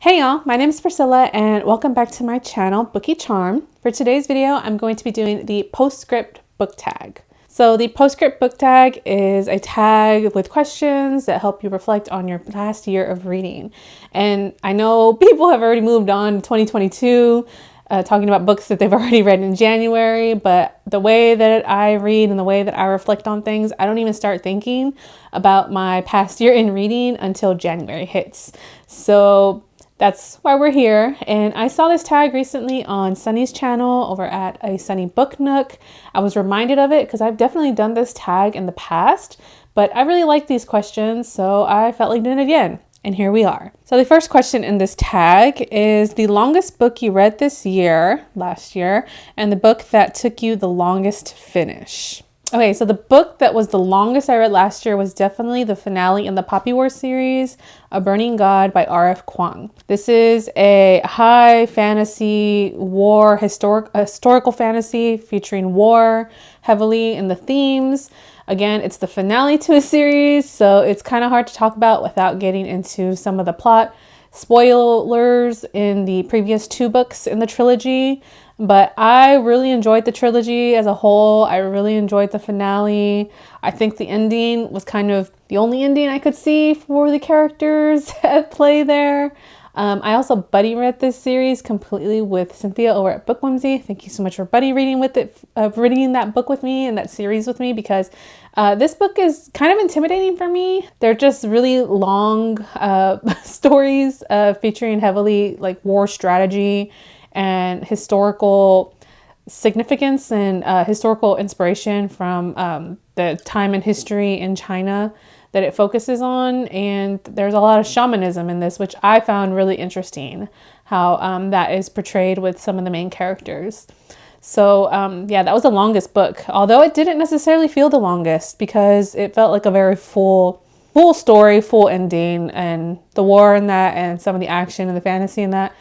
Hey y'all, my name is Priscilla and welcome back to my channel, Bookie Charm. For today's video, I'm going to be doing the postscript book tag. So the postscript book tag is a tag with questions that help you reflect on your past year of reading. And I know people have already moved on to 2022, talking about books that they've already read in January, but the way that I read and the way that I reflect on things, I don't even start thinking about my past year in reading until January hits. So that's why we're here. And I saw this tag recently on Sunny's channel over at a Sunny Book Nook. I was reminded of it because I've definitely done this tag in the past, but I really like these questions, so I felt like doing it again. And here we are. So the first question in this tag is the longest book you read last year, and the book that took you the longest to finish. Okay, so the book that was the longest I read last year was definitely the finale in the Poppy War series, A Burning God by R.F. Kuang. This is a high fantasy war, historical fantasy featuring war heavily in the themes. Again, it's the finale to a series, so it's kind of hard to talk about without getting into some of the plot spoilers in the previous two books in the trilogy. But I really enjoyed the trilogy as a whole. I really enjoyed the finale. I think the ending was kind of the only ending I could see for the characters at play there. I also buddy read this series completely with Cynthia over at Book Whimsy. Thank you so much for buddy reading reading that book with me and that series with me, because this book is kind of intimidating for me. They're just really long stories featuring heavily like war strategy and historical significance and historical inspiration from the time in history in China that it focuses on. And there's a lot of shamanism in this, which I found really interesting, how that is portrayed with some of the main characters. So yeah, that was the longest book, although it didn't necessarily feel the longest because it felt like a very full story, full ending, and the war in that and some of the action and the fantasy in that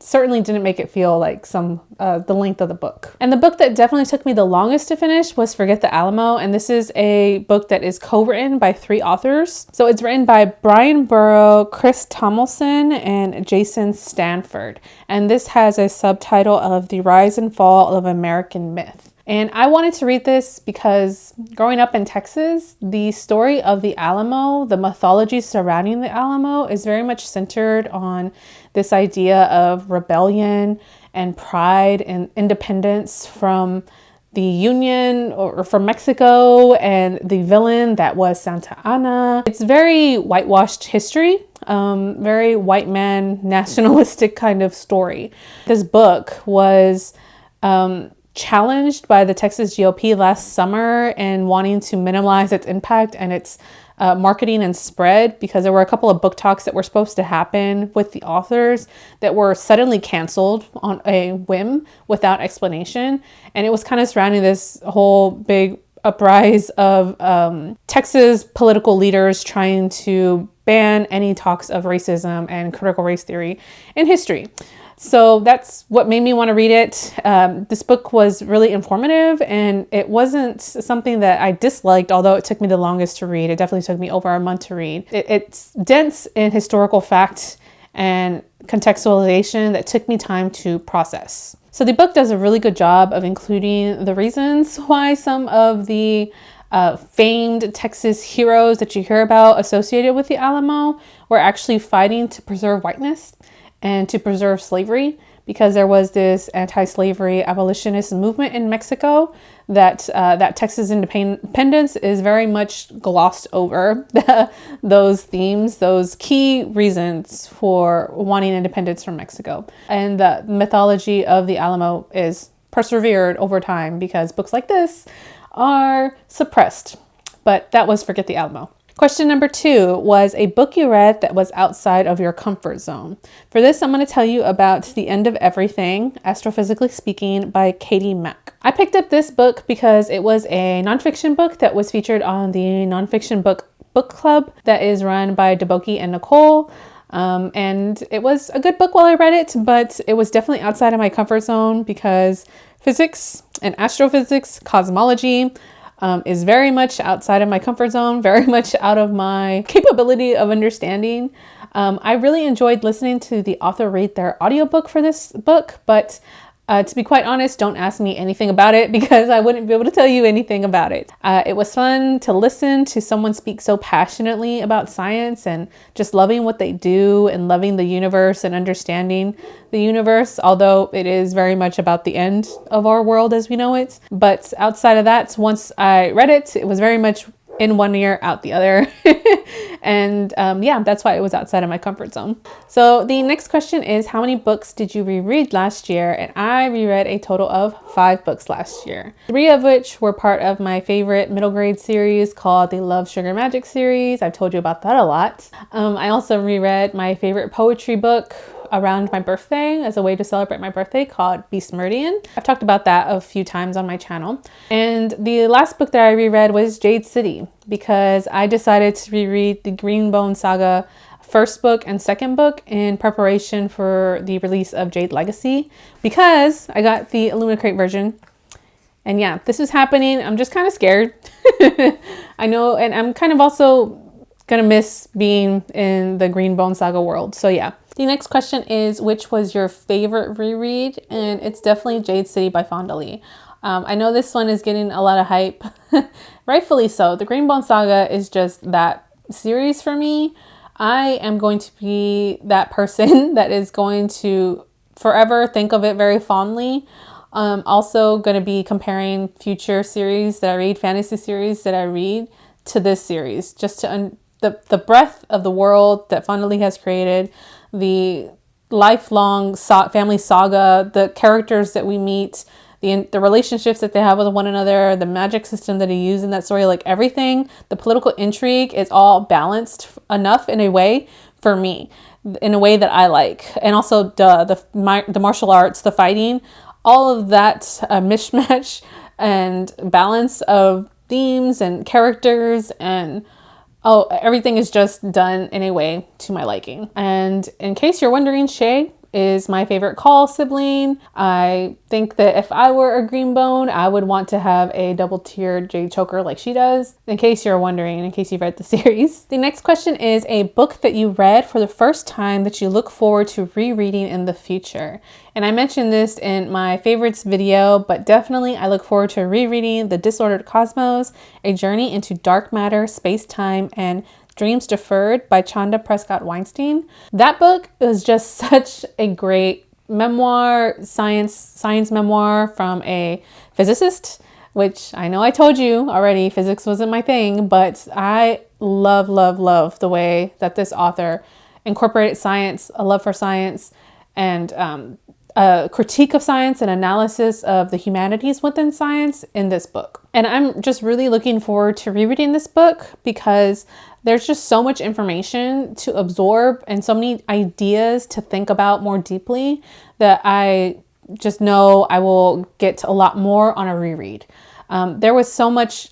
certainly didn't make it feel like the length of the book. And the book that definitely took me the longest to finish was Forget the Alamo. And this is a book that is co-written by 3 authors. So it's written by Brian Burrow, Chris Tomlinson, and Jason Stanford. And this has a subtitle of The Rise and Fall of American Myth. And I wanted to read this because growing up in Texas, the story of the Alamo, the mythology surrounding the Alamo, is very much centered on this idea of rebellion and pride and independence from the Union or from Mexico and the villain that was Santa Anna. It's very whitewashed history, very white man nationalistic kind of story. This book was challenged by the Texas GOP last summer and wanting to minimize its impact and its marketing and spread, because there were a couple of book talks that were supposed to happen with the authors that were suddenly canceled on a whim without explanation. And it was kind of surrounding this whole big uprise of Texas political leaders trying to ban any talks of racism and critical race theory in history. So that's what made me want to read it. This book was really informative, and it wasn't something that I disliked, although it took me the longest to read. It definitely took me over a month to read. It's dense in historical fact and contextualization that took me time to process. So the book does a really good job of including the reasons why some of the famed Texas heroes that you hear about associated with the Alamo were actually fighting to preserve whiteness and to preserve slavery, because there was this anti-slavery abolitionist movement in Mexico that Texas independence is very much glossed over. Those themes, those key reasons for wanting independence from Mexico. And the mythology of the Alamo is persevered over time because books like this are suppressed. But that was Forget the Alamo. Question number 2 was a book you read that was outside of your comfort zone. For this, I'm going to tell you about The End of Everything, Astrophysically Speaking, by Katie Mack. I picked up this book because it was a nonfiction book that was featured on the nonfiction book club that is run by Deboki and Nicole. And it was a good book while I read it, but it was definitely outside of my comfort zone because physics and astrophysics, cosmology, is very much outside of my comfort zone, very much out of my capability of understanding. I really enjoyed listening to the author read their audiobook for this book, but to be quite honest, don't ask me anything about it because I wouldn't be able to tell you anything about it. It was fun to listen to someone speak so passionately about science and just loving what they do and loving the universe and understanding the universe, although it is very much about the end of our world as we know it. But outside of that, once I read it, it was very much in one ear, out the other. And yeah, that's why it was outside of my comfort zone. So the next question is, how many books did you reread last year? And I reread a total of 5 books last year, 3 of which were part of my favorite middle grade series called the Love, Sugar, Magic series. I've told you about that a lot. I also reread my favorite poetry book around my birthday as a way to celebrate my birthday called Beast Meridian. I've talked about that a few times on my channel. And the last book that I reread was Jade City because I decided to reread the Greenbone Saga first book and second book in preparation for the release of Jade Legacy because I got the Illumicrate version. And yeah, this is happening. I'm just kind of scared. I know, and I'm kind of also gonna miss being in the Greenbone Saga world. So yeah. The next question is, which was your favorite reread? And it's definitely Jade City by Fonda Lee. I know this one is getting a lot of hype, rightfully so. The Greenbone Saga is just that series for me. I am going to be that person that is going to forever think of it very fondly. Also going to be comparing future series that I read, fantasy series that I read, to this series, just to the breadth of the world that Fonda Lee has created, the lifelong family saga, the characters that we meet, the relationships that they have with one another, the magic system that he used in that story, like everything, the political intrigue is all balanced enough in a way for me, in a way that I like. And also the martial arts, the fighting, all of that mishmash and balance of themes and characters and everything is just done in a way to my liking. And in case you're wondering, Shay is my favorite Call sibling. I think that if I were a Greenbone, I would want to have a double-tiered Jade Choker like she does, in case you're wondering, in case you've read the series. The next question is a book that you read for the first time that you look forward to rereading in the future. And I mentioned this in my favorites video, but definitely I look forward to rereading The Disordered Cosmos, A Journey into Dark Matter, Space-Time, and Dreams Deferred by Chanda Prescott Weinstein. That book is just such a great memoir, science memoir from a physicist, which I know I told you already, physics wasn't my thing, but I love the way that this author incorporated science, a love for science, and a critique of science and analysis of the humanities within science in this book. And I'm just really looking forward to rereading this book because there's just so much information to absorb and so many ideas to think about more deeply that I just know I will get a lot more on a reread. There was so much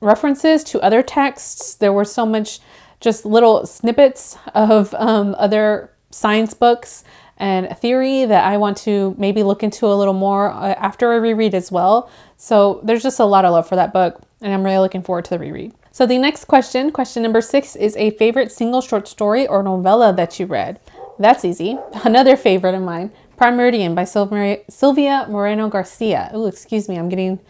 references to other texts. There were so much just little snippets of other science books and theory that I want to maybe look into a little more after I reread as well. So there's just a lot of love for that book, and I'm really looking forward to the reread. So the next question number 6, is a favorite single short story or novella that you read. That's easy. Another favorite of mine, Prime Meridian by Sylvia Moreno Garcia. Oh, excuse me, I'm getting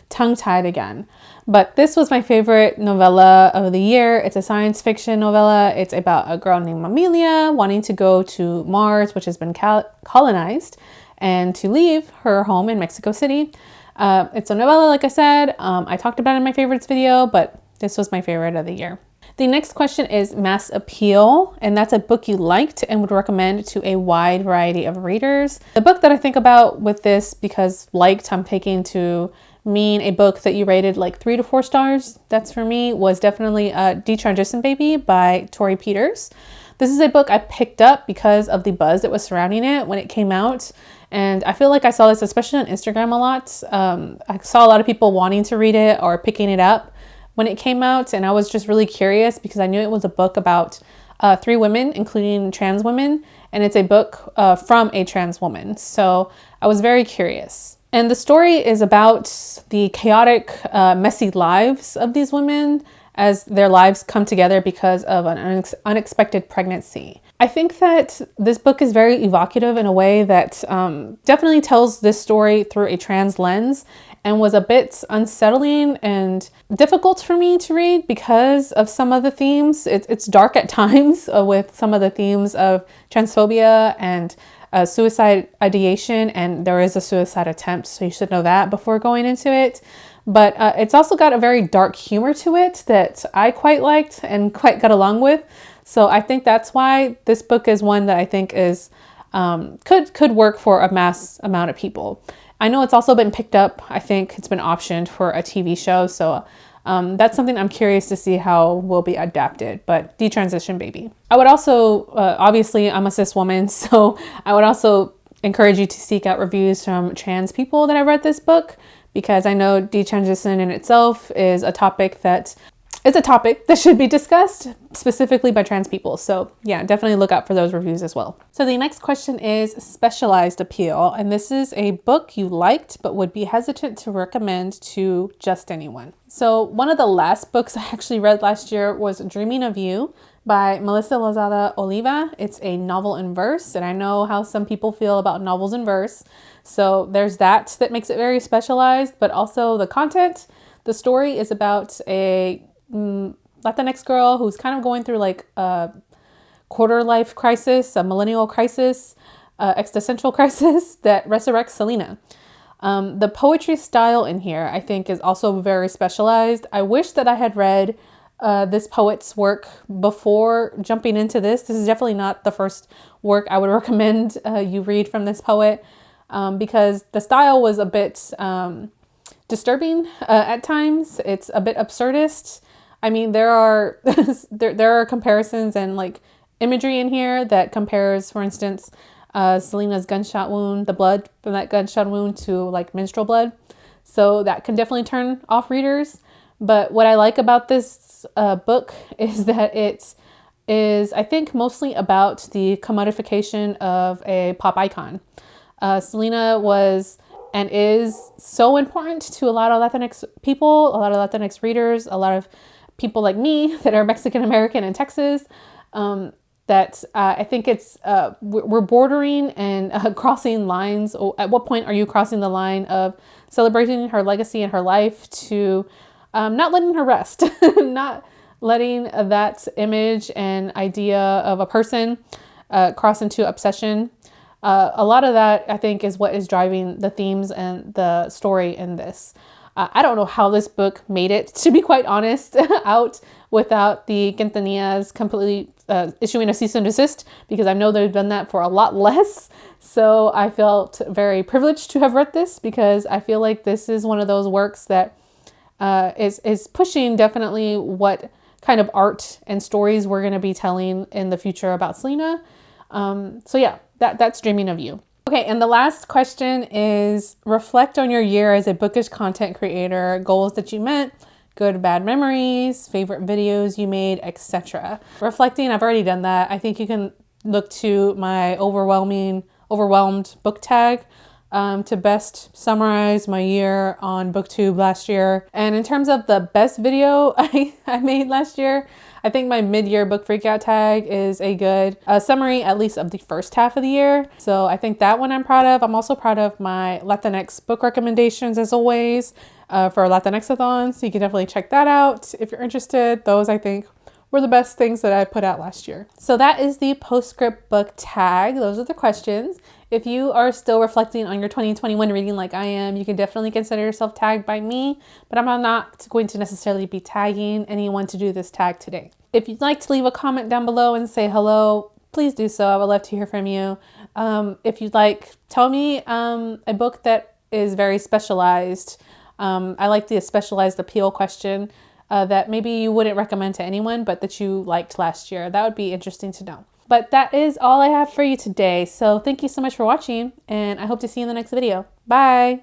tongue-tied again. But this was my favorite novella of the year. It's a science fiction novella. It's about a girl named Amelia wanting to go to Mars, which has been colonized, and to leave her home in Mexico City. It's a novella, like I said. I talked about it in my favorites video, but this was my favorite of the year. The next question is Mass Appeal, and that's a book you liked and would recommend to a wide variety of readers. The book that I think about with this, because liked, I'm taking to mean a book that you rated like 3 to 4 stars. That's for me, was definitely Detransition Baby by Tori Peters. This is a book I picked up because of the buzz that was surrounding it when it came out. And I feel like I saw this, especially on Instagram, a lot. I saw a lot of people wanting to read it or picking it up when it came out. And I was just really curious because I knew it was a book about 3 women, including trans women. And it's a book from a trans woman. So I was very curious. And the story is about the chaotic, messy lives of these women as their lives come together because of an unexpected pregnancy. I think that this book is very evocative in a way that definitely tells this story through a trans lens, and was a bit unsettling and difficult for me to read because of some of the themes. It's dark at times with some of the themes of transphobia and suicide ideation, and there is a suicide attempt, so you should know that before going into it. But it's also got a very dark humor to it that I quite liked and quite got along with. So I think that's why this book is one that I think is could work for a mass amount of people. I know it's also been picked up. I think it's been optioned for a TV show. So that's something I'm curious to see how will be adapted, but detransition baby. I would also, obviously I'm a cis woman, so I would also encourage you to seek out reviews from trans people that have read this book, because I know detransition in itself is a topic that should be discussed specifically by trans people. So yeah, definitely look out for those reviews as well. So the next question is specialized appeal. And this is a book you liked, but would be hesitant to recommend to just anyone. So one of the last books I actually read last year was Dreaming of You by Melissa Lozada Oliva. It's a novel in verse, and I know how some people feel about novels in verse. So there's that makes it very specialized, but also the content. The story is about a Latinx girl who's kind of going through like a quarter life crisis, a millennial crisis, existential crisis that resurrects Selena. The poetry style in here, I think, is also very specialized. I wish that I had read this poet's work before jumping into this. This is definitely not the first work I would recommend you read from this poet, because the style was a bit disturbing at times. It's a bit absurdist. I mean, there are there are comparisons and like imagery in here that compares, for instance, Selena's gunshot wound, the blood from that gunshot wound, to like menstrual blood. So that can definitely turn off readers. But what I like about this book is that it is, I think, mostly about the commodification of a pop icon. Selena was and is so important to a lot of Latinx people, a lot of Latinx readers, a lot of people like me that are Mexican American in Texas, that I think it's, we're bordering and crossing lines. At what point are you crossing the line of celebrating her legacy and her life to not letting her rest, not letting that image and idea of a person cross into obsession? A lot of that, I think, is what is driving the themes and the story in this. I don't know how this book made it, to be quite honest, out without the Quintanillas completely issuing a cease and desist, because I know they've done that for a lot less. So I felt very privileged to have read this, because I feel like this is one of those works that is pushing definitely what kind of art and stories we're going to be telling in the future about Selena. So yeah, that's Dreaming of You. Okay, and the last question is, reflect on your year as a bookish content creator, goals that you met, good, bad memories, favorite videos you made, etc. Reflecting, I've already done that. I think you can look to my overwhelmed book tag to best summarize my year on BookTube last year. And in terms of the best video I made last year, I think my mid-year book freakout tag is a good summary, at least of the first half of the year. So I think that one I'm proud of. I'm also proud of my Latinx book recommendations, as always, for Latinx-a-thon. So you can definitely check that out if you're interested. Those, I think, were the best things that I put out last year. So that is the postscript book tag. Those are the questions. If you are still reflecting on your 2021 reading like I am, you can definitely consider yourself tagged by me, but I'm not going to necessarily be tagging anyone to do this tag today. If you'd like to leave a comment down below and say hello, please do so. I would love to hear from you. If you'd like, tell me a book that is very specialized. I like the specialized appeal question that maybe you wouldn't recommend to anyone, but that you liked last year. That would be interesting to know. But that is all I have for you today. So thank you so much for watching, and I hope to see you in the next video. Bye.